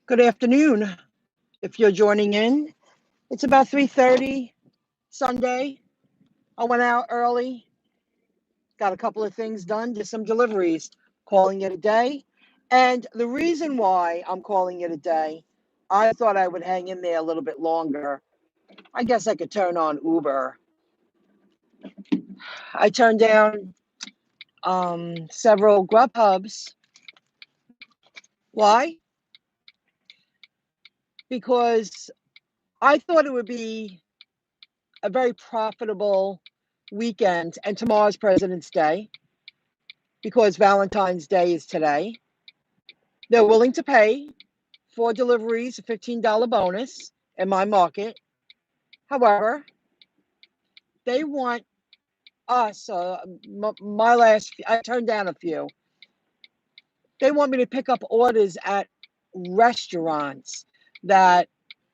Good afternoon. If you're joining in, it's about 3:30 Sunday. I went out early, got a couple of things done, did some deliveries, calling it a day. And the reason why I'm calling it a day, I thought I would hang in there a little bit longer. I guess I could turn on Uber. I turned down several GrubHubs. Why? Because I thought it would be a very profitable weekend, and tomorrow's President's Day because Valentine's Day is today. They're willing to pay for deliveries, a $15 bonus in my market. However, they want us, I turned down a few. They want me to pick up orders at restaurants that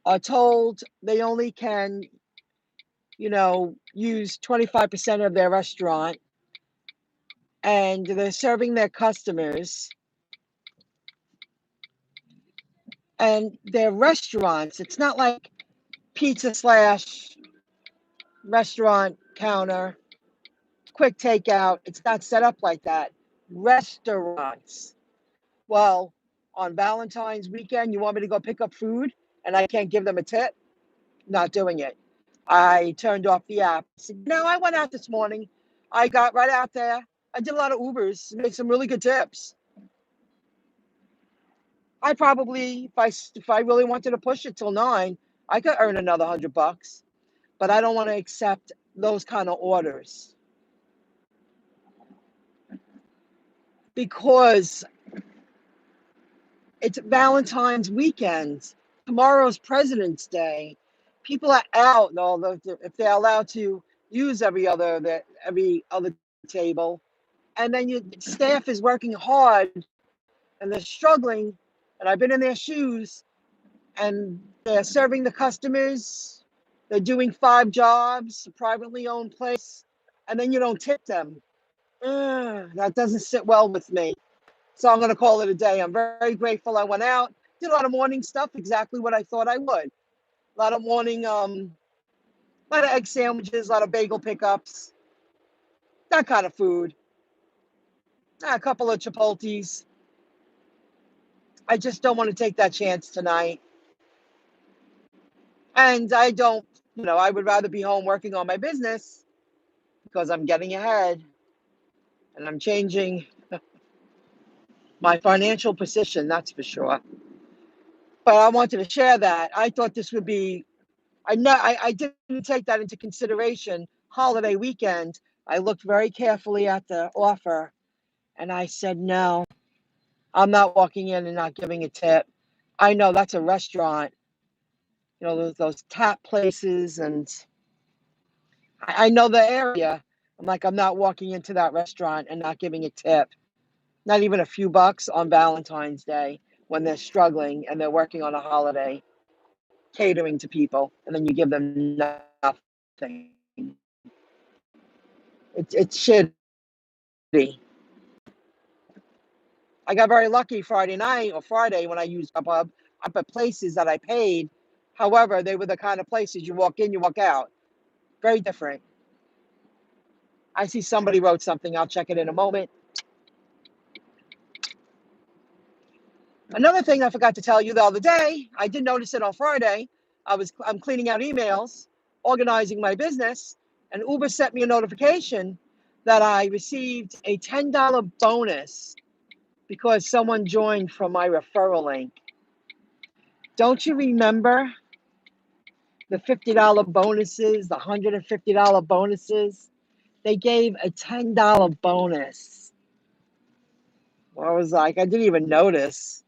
are told they only can, use 25% of their restaurant, and they're serving their customers and their restaurants. It's not like pizza slash restaurant counter, quick takeout. It's not set up like that. Restaurants. Well, on Valentine's weekend, you want me to go pick up food and I can't give them a tip? Not doing it. I turned off the app. No, I went out this morning. I got right out there. I did a lot of Ubers, made some really good tips. I probably, if I really wanted to push it till 9, I could earn another $100, but I don't want to accept those kind of orders because it's Valentine's weekend. Tomorrow's President's Day. People are out, if they're allowed to use every other table, and then your staff is working hard and they're struggling. And I've been in their shoes, and they're serving the customers. They're doing 5 jobs, a privately owned place, and then you don't tip them. That doesn't sit well with me. So I'm going to call it a day. I'm very grateful I went out, did a lot of morning stuff, exactly what I thought I would. A lot of morning, a lot of egg sandwiches, a lot of bagel pickups, that kind of food. A couple of Chipotles. I just don't want to take that chance tonight. And I would rather be home working on my business because I'm getting ahead and I'm changing my financial position, that's for sure. But I wanted to share that. I thought this would be, I didn't take that into consideration. Holiday weekend, I looked very carefully at the offer and I said, no, I'm not walking in and not giving a tip. I know that's a restaurant, those tap places, and I know the area. I'm like, I'm not walking into that restaurant and not giving a tip. Not even a few bucks on Valentine's Day when they're struggling and they're working on a holiday, catering to people, and then you give them nothing. It's shitty. I got very lucky Friday night or Friday when I used GrubHub up at places that I paid. However, they were the kind of places you walk in, you walk out. Very different. I see somebody wrote something. I'll check it in a moment. Another thing I forgot to tell you the other day, I did notice it on Friday. I'm cleaning out emails, organizing my business, and Uber sent me a notification that I received a $10 bonus because someone joined from my referral link. Don't you remember the $50 bonuses, the $150 bonuses? They gave a $10 bonus. Well, I was like, I didn't even notice.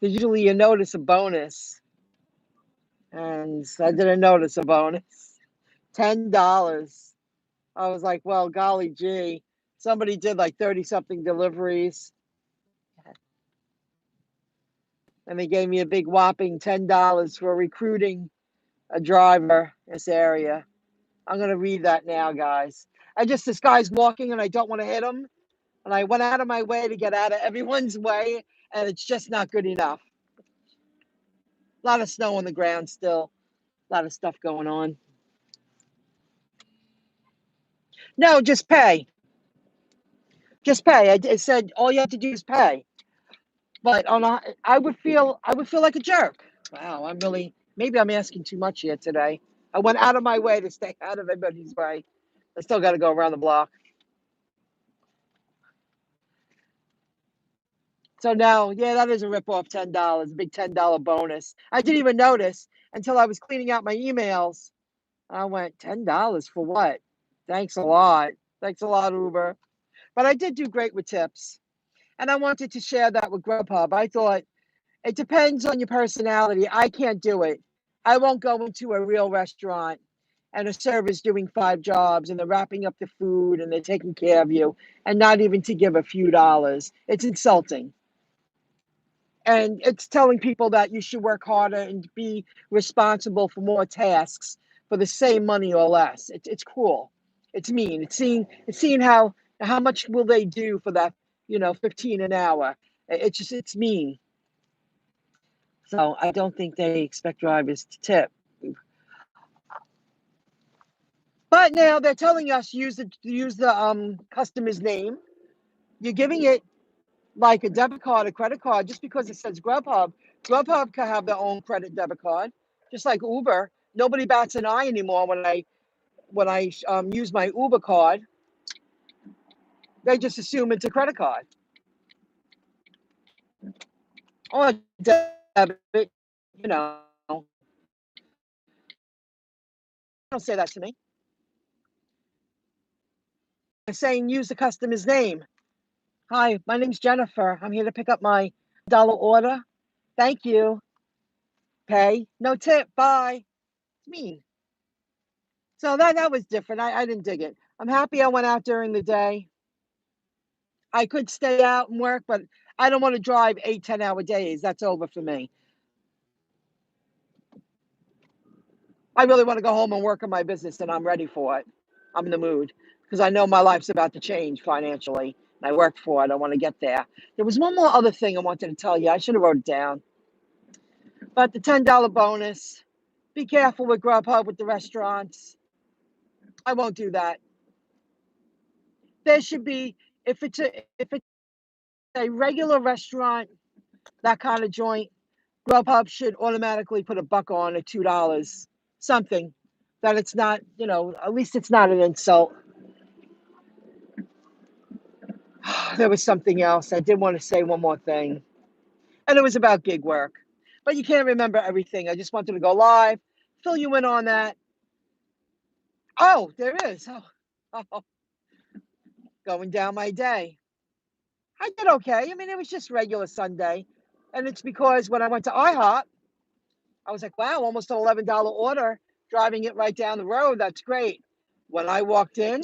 Usually you notice a bonus, and I didn't notice a bonus. $10. I was like, well, golly gee, somebody did like 30 something deliveries, and they gave me a big whopping $10 for recruiting a driver in this area. I'm going to read that now, guys. This guy's walking and I don't want to hit him. And I went out of my way to get out of everyone's way, and it's just not good enough. A lot of snow on the ground still. A lot of stuff going on. No, just pay. Just pay. I said all you have to do is pay. But I would feel like a jerk. Wow, maybe I'm asking too much here today. I went out of my way to stay out of everybody's way. I still got to go around the block. So now, yeah, that is a rip-off, $10, a big $10 bonus. I didn't even notice until I was cleaning out my emails. I went, $10 for what? Thanks a lot. Thanks a lot, Uber. But I did do great with tips. And I wanted to share that with GrubHub. I thought it depends on your personality. I can't do it. I won't go into a real restaurant and a server's doing 5 jobs and they're wrapping up the food and they're taking care of you and not even to give a few dollars. It's insulting. And it's telling people that you should work harder and be responsible for more tasks for the same money or less. It's cruel. It's mean. It's seeing how much will they do for that, 15 an hour. It's mean. So I don't think they expect drivers to tip. But now they're telling us use the customer's name. You're giving it like a debit card, a credit card, just because it says GrubHub. GrubHub can have their own credit debit card, just like Uber. Nobody bats an eye anymore when I use my Uber card. They just assume it's a credit card or a debit. Don't say that to me. They're saying use the customer's name. Hi, my name's Jennifer. I'm here to pick up my dollar order. Thank you. Pay. No tip. Bye. It's mean. So that was different. I didn't dig it. I'm happy I went out during the day. I could stay out and work, but I don't want to drive 8, 10-hour days. That's over for me. I really want to go home and work on my business, and I'm ready for it. I'm in the mood because I know my life's about to change financially. And I worked for it. I want to get there. There was one more other thing I wanted to tell you. I should have wrote it down. But the $10 bonus. Be careful with Grubhub with the restaurants. I won't do that. There should be if it's a regular restaurant, that kind of joint, Grubhub should automatically put a buck on at $2, something that it's not, at least it's not an insult. There was something else. I did want to say one more thing, and it was about gig work. But you can't remember everything. I just wanted to go live, fill you in on that. Oh, there is. Oh, going down my day. I did okay. I mean, it was just regular Sunday. And it's because when I went to IHOP, I was like, wow, almost an $11 order, driving it right down the road. That's great. When I walked in,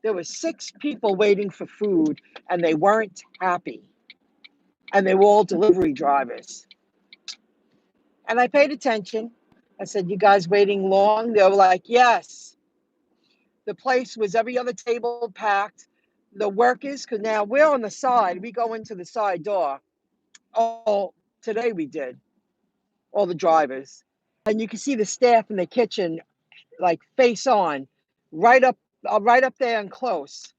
there were 6 people waiting for food, and they weren't happy. And they were all delivery drivers. And I paid attention. I said, you guys waiting long? They were like, yes. The place was every other table packed. The workers, because now we're on the side. We go into the side door. Oh, today we did. All the drivers. And you can see the staff in the kitchen, like face on, right up there and close.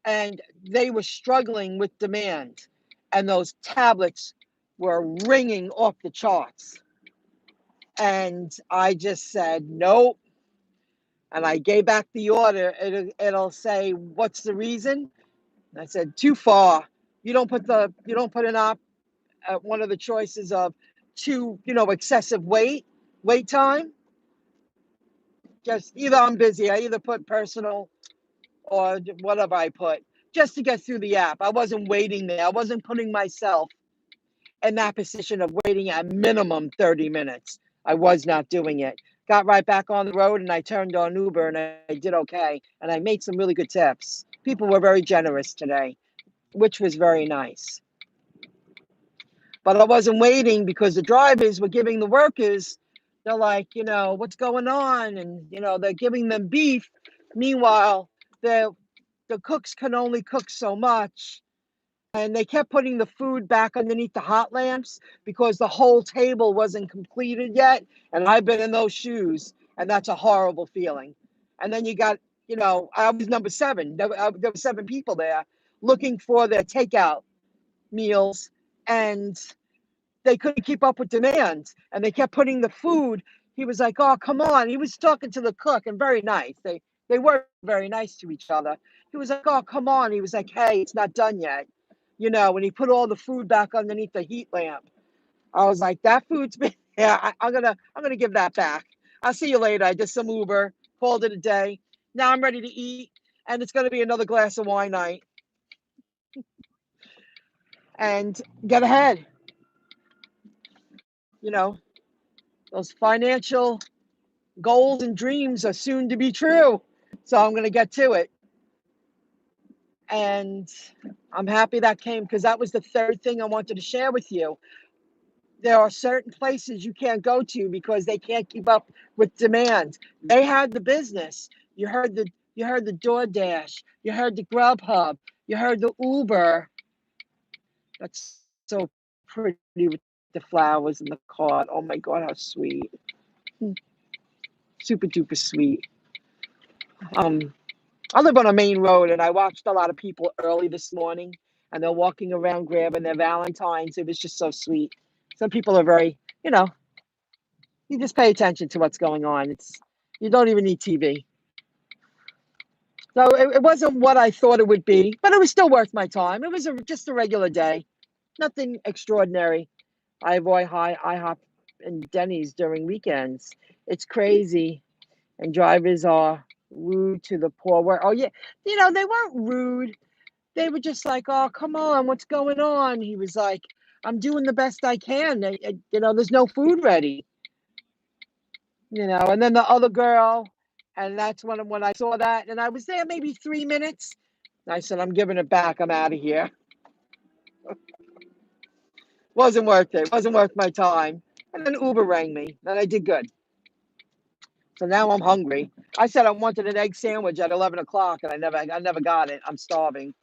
And they were struggling with demand. And those tablets were ringing off the charts. And I just said, nope. And I gave back the order. It'll say, what's the reason? And I said, too far. You don't put an op at one of the choices of too, excessive wait time. Just either I'm busy. I either put personal or whatever I put just to get through the app. I wasn't waiting there. I wasn't putting myself in that position of waiting at minimum 30 minutes. I was not doing it. Got right back on the road and I turned on Uber and I did okay. And I made some really good tips. People were very generous today, which was very nice. But I wasn't waiting because the drivers were giving the workers, they're like, what's going on? And, they're giving them beef. Meanwhile, the cooks can only cook so much. and they kept putting the food back underneath the hot lamps because the whole table wasn't completed yet. And I've been in those shoes, and that's a horrible feeling. And then you got, I was number 7. There were 7 people there looking for their takeout meals, and they couldn't keep up with demand, and they kept putting the food. He was like, "Oh, come on." He was talking to the cook, and very nice. They were very nice to each other. He was like, "Oh, come on." He was like, "Hey, it's not done yet." When he put all the food back underneath the heat lamp. I was like, "That food's been yeah, I'm gonna give that back. I'll see you later." I did some Uber, called it a day. Now I'm ready to eat, and it's gonna be another glass of wine night and get ahead. You know, those financial goals and dreams are soon to be true. So I'm going to get to it. And I'm happy that came, because that was the third thing I wanted to share with you. There are certain places you can't go to because they can't keep up with demand. They had the business. You heard the DoorDash, you heard the GrubHub, you heard the Uber. That's so pretty with the flowers and the card. Oh my God, how sweet. Super duper sweet. Um, I live on a main road, and I watched a lot of people early this morning, and they're walking around grabbing their Valentines. It was just so sweet. Some people are very, you just pay attention to what's going on. You don't even need TV. So it wasn't what I thought it would be, but it was still worth my time. It was just a regular day, nothing extraordinary. I avoid IHOP and Denny's during weekends. It's crazy, and drivers are rude to the poor. Oh yeah, they weren't rude. They were just like, "Oh, come on, what's going on?" He was like, "I'm doing the best I can. There's no food ready." And then the other girl, and that's when I saw that, and I was there maybe 3 minutes. And I said, "I'm giving it back. I'm out of here." Wasn't worth it. Wasn't worth my time. And then Uber rang me, and I did good. So now I'm hungry. I said I wanted an egg sandwich at 11 o'clock, and I never got it. I'm starving.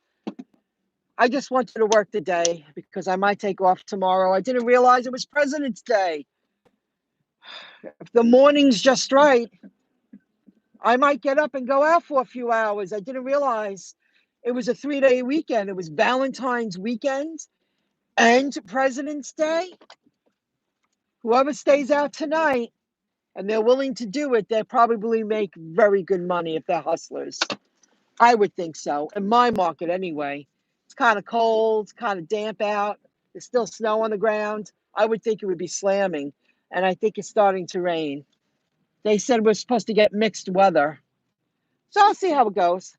I just wanted to work today because I might take off tomorrow. I didn't realize it was President's Day. If the morning's just right, I might get up and go out for a few hours. I didn't realize it was a 3-day weekend. It was Valentine's weekend and President's Day. Whoever stays out tonight and they're willing to do it, they'll probably make very good money if they're hustlers. I would think so. In my market, anyway. It's kind of cold, it's kind of damp out. There's still snow on the ground. I would think it would be slamming. And I think it's starting to rain. They said we're supposed to get mixed weather. So I'll see how it goes.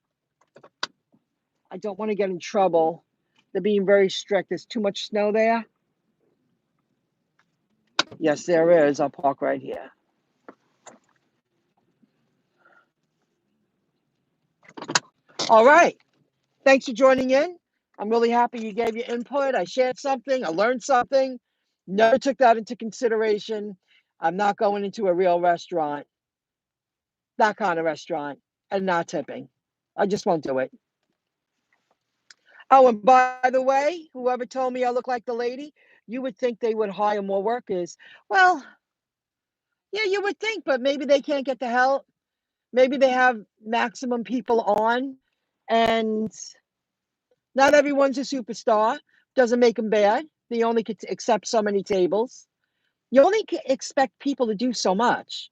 I don't want to get in trouble. They're being very strict. There's too much snow there. Yes, there is. I'll park right here. All right. Thanks for joining in. I'm really happy you gave your input. I shared something. I learned something. Never took that into consideration. I'm not going into a real restaurant, that kind of restaurant, and not tipping. I just won't do it. Oh, and by the way, whoever told me I look like the lady, you would think they would hire more workers. Well, yeah, you would think, but maybe they can't get the help. Maybe they have maximum people on, and not everyone's a superstar. Doesn't make them bad. They only could accept so many tables. You only expect people to do so much.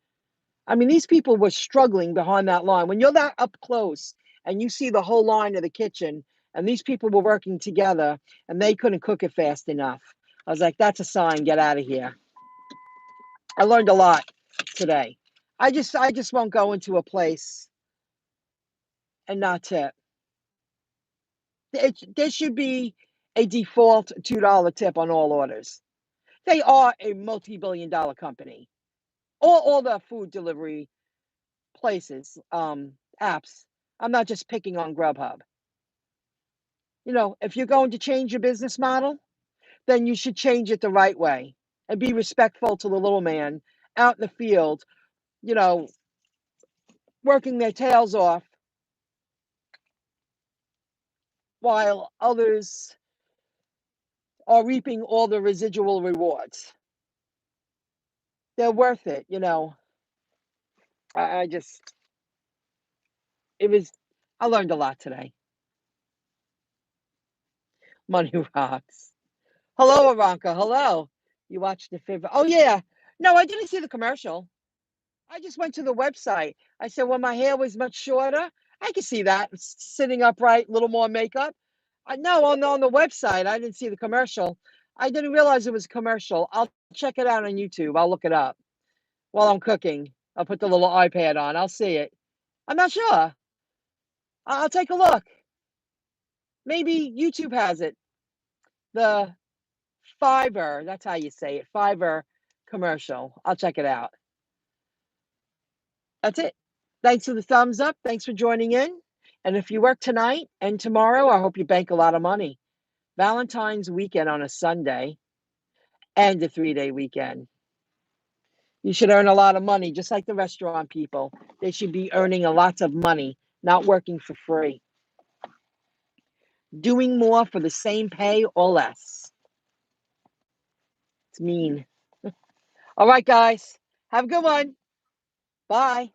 I mean, these people were struggling behind that line. When you're that up close and you see the whole line of the kitchen, and these people were working together and they couldn't cook it fast enough. I was like, that's a sign, get out of here. I learned a lot today. I just won't go into a place and not tip. There should be a default $2 tip on all orders. They are a multi-billion-dollar company. All the food delivery places, apps. I'm not just picking on GrubHub. If you're going to change your business model, then you should change it the right way and be respectful to the little man out in the field, you know, working their tails off while others are reaping all the residual rewards. They're worth it, you know. I just, it was, I learned a lot today. Money rocks. Hello, Aranka. Hello. You watched the Fib. Oh, yeah. No, I didn't see the commercial. I just went to the website. I said, when my hair was much shorter, I could see that sitting upright, a little more makeup. No, on the website, I didn't see the commercial. I didn't realize it was a commercial. I'll check it out on YouTube. I'll look it up while I'm cooking. I'll put the little iPad on. I'll see it. I'm not sure. I'll take a look. Maybe YouTube has it. The Fiverr, that's how you say it. Fiverr commercial. I'll check it out. That's it. Thanks for the thumbs up. Thanks for joining in. And if you work tonight and tomorrow, I hope you bank a lot of money. Valentine's weekend on a Sunday and a 3-day weekend. You should earn a lot of money, just like the restaurant people. They should be earning a lot of money, not working for free. Doing more for the same pay or less. It's mean. All right, guys. Have a good one. Bye.